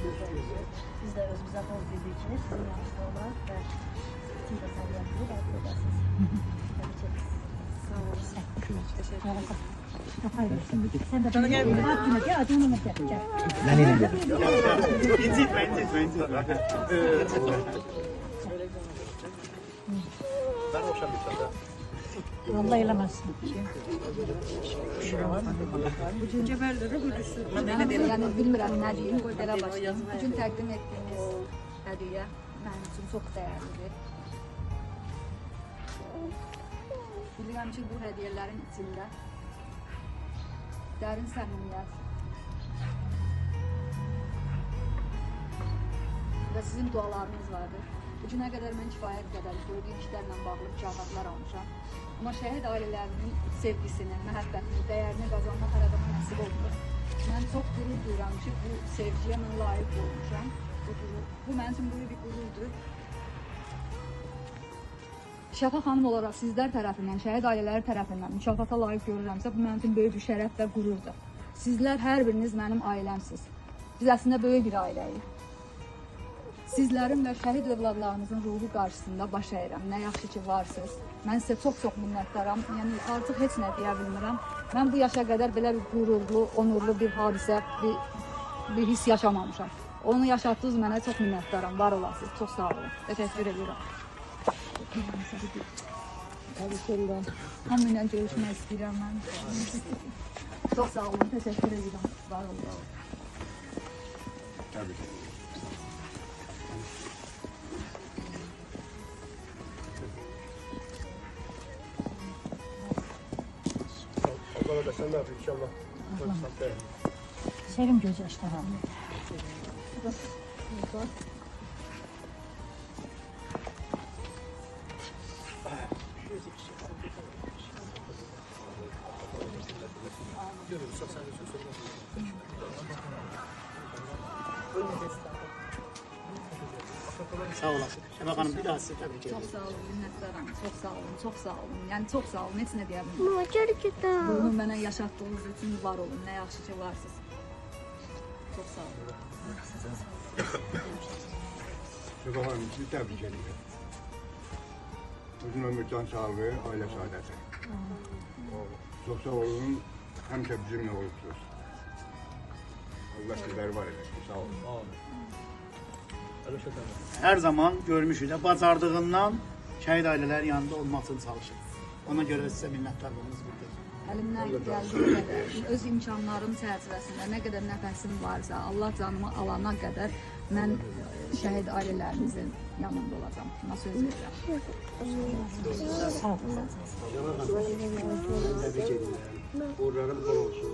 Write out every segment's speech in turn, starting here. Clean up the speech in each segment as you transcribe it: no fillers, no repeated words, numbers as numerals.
Biz də özümüzə qol dedik ki, sizin yanınızda olar və bütün təsəlliyyətini qəbul edəsiniz. Təbii ki. Sağ olun. Teşekkür ederim. Hayır, şimdi sen de bana gel. Gel, hadi onu gel. Ben yine gelirim. İncitme. Ben hoşam bir Vallahi elemezsin. Yəni bilmirəm nə deyim, qoy belə başlayım. Bugün təqdim etdiyiniz hədiyyə mənim üçün çox dəyərlidir. Bilirəm ki, bu hədiyyələrin içində dərin səmimiyyət və sizin dualarınız vardır. Bugünə qədər mən kifayət qədər gördüyüm işlərlə bağlı mükafatlar almışam. Amma şəhid ailələrinin sevgisini, məhəbbətini, dəyərini qazanmaq hər adama nəsib olmur. Mən çox qürur duyuram ki, bu sevgiyə mən layiq olmuşam. Bu mənim üçün böyük bir qürurdur. Şəfa xanım olaraq sizlər tərəfindən, şəhid ailələri tərəfindən mükafata layiq görürəmsə, bu mənim üçün böyük bir şərəf və qürurdur. Sizlər hər biriniz mənim ailəmsiz. Biz əslində böyük bir ailəyik. Sizlərin və şəhid övladlarınızın ruhu qarşısında baş əyirəm. Nə yaxşı ki, varsınız. Mən sizə çox-çox minnətdaram. Yəni, artıq heç nə deyə bilmirəm. Mən bu yaşa qədər belə bir qürurlu, onurlu bir hadisə, bir his yaşamamışam. Onu yaşatdınız mənə çox minnətdaram. Var olasınız. Çox sağ olun. Təşəkkür edirəm. Hamı ilə görüşmək istəyirəm mən. Çox sağ olun. Təşəkkür edirəm. Var olun. Təbii ki. Allah'a da sen ne yapıyorsun inşallah? Sevim göz yaşları. Sağ olasın. Şəfa xanım, bir daha sizi təbrik ederim. Çox sağ olun, minnətdaram. Çox sağ olun, çox sağ olun. Yəni çox sağ olun, heç nə deyə bilmirəm. Bunu mənə yaşatdığınız üçün var olun. Nə yaxşı ki, varsınız. Çox sağ olun. Şəfa xanım, sizi təbrik ederim. Uzun ömür, can sağlığı, ailə saadəti. Çox sağ olun, həmişə bizimlə olursunuz. Allah sizləri var eləsin, sağ olun. Hər zaman görmüşük də, bacardığından şəhid ailələrin yanında olmaq üçün çalışır. Ona görə sizə minnətdarlığımız bildirir. Əlimdən gəldiyi qədər, öz imkanlarım çərçivəsində nə qədər nəfəsim varsa, Allah canımı alana qədər mən şəhid ailələrimizin yanında olacam. Buna söz verirəm. Təbrik edirəm. Uğurlarım bol olsun.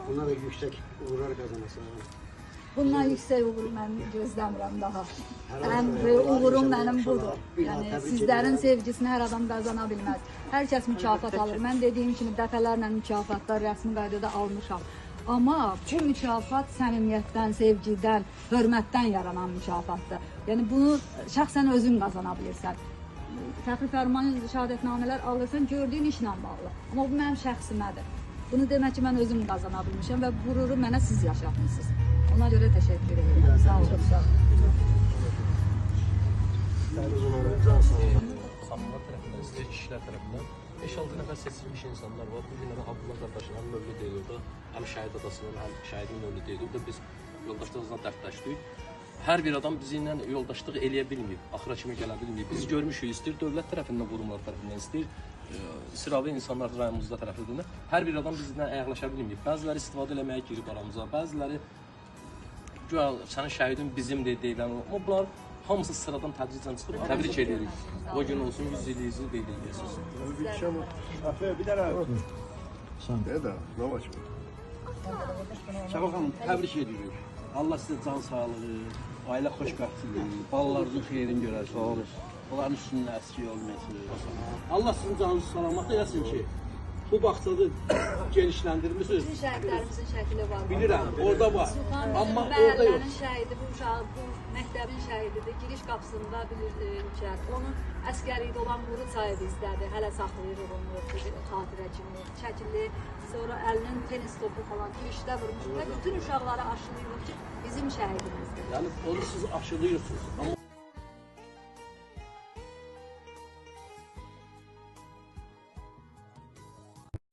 Buna da yüksək uğurlar qazanasın. Bundan yüksək uğur mən gözləmirəm daha. Ən böyük uğurum mənim budur. Yəni sizlərin sevgisini hər adam qazana bilməz. Hər kəs mükafat alır. Mən dediyim kimi dəfələrlə mükafatlar rəsmi qaydada almışam. Amma bu mükafat səmimiyyətdən, sevgidən, hörmətdən yaranan mükafatdır. Yəni bunu şəxsən özün qazana bilirsən. Fəxri fərman, şəhadətnamələr alırsan gördüyün işlə bağlı. Amma bu mənim şəxsimədir. Bunu demək ki, mən özüm qazana bilmişəm və qüruru mənə siz yaşatmışsınız. Ona görə təşəkkür edirəm. Sağ olun. Xanımlar tərəfindən, sizə kişilər tərəfindən 5-6 nəfər seçilmiş insanlar var. Bu günləri Abdullah qardaşın həm mövlid edirdi, həm şəhid adasının, həm şəhidin mövlid edirdi. Biz yoldaşlığımızdan dərdləşdik. Hər bir adam bizimlə yoldaşlıq eləyə bilməyib, axıra kimi gələ bilməyib. Biz görmüşük, istəyir dövlət tərəfindən, qurumlar tərəfindən, istəyir sıravi insanlar rayonumuzda tərəfindən. Hər bir adam bizimlə əyaqlaşa bilməyib. Bəziləri istifadə eləməyə girib aramıza, bəziləri güya sənin şəhidin bizimdir deyilən. Amma bunlar hamısı sıradan tədricən çıxıb. Təbrik edirik. O gün olsun, 100 ilinizi qeyd edirsiniz. Bir dənə. Sən də, nə var ki? Şəfa xanım, təbrik edirik. Allah sizə can sağlığı, ailə xoşbəxtliyi, balalarınızın xeyrini görər. Sağ olun. Onların üstündə əski olmayasın. Allah sizin canınızı salamat eləsin ki, bu bağçada genişləndirmişsiniz. Bizim şəhidlərimizin şəkili var. Bilirəm, orada var. Amma orada yox. Şəhidi, bu uşaq, bu məktəbin şəhididir. Giriş qapısında bilirik, onun əsgərlikdə olan Quru çayı bizdədir. Hələ saxlayırıq onu, xatirə kimi. Şəkilli sonra əlinin tenis topu falan işdə vurmuş və bütün uşaqları aşılayırıq ki, bizim şəhidimizdir. Yəni onu siz aşılıyorsunuz. Amma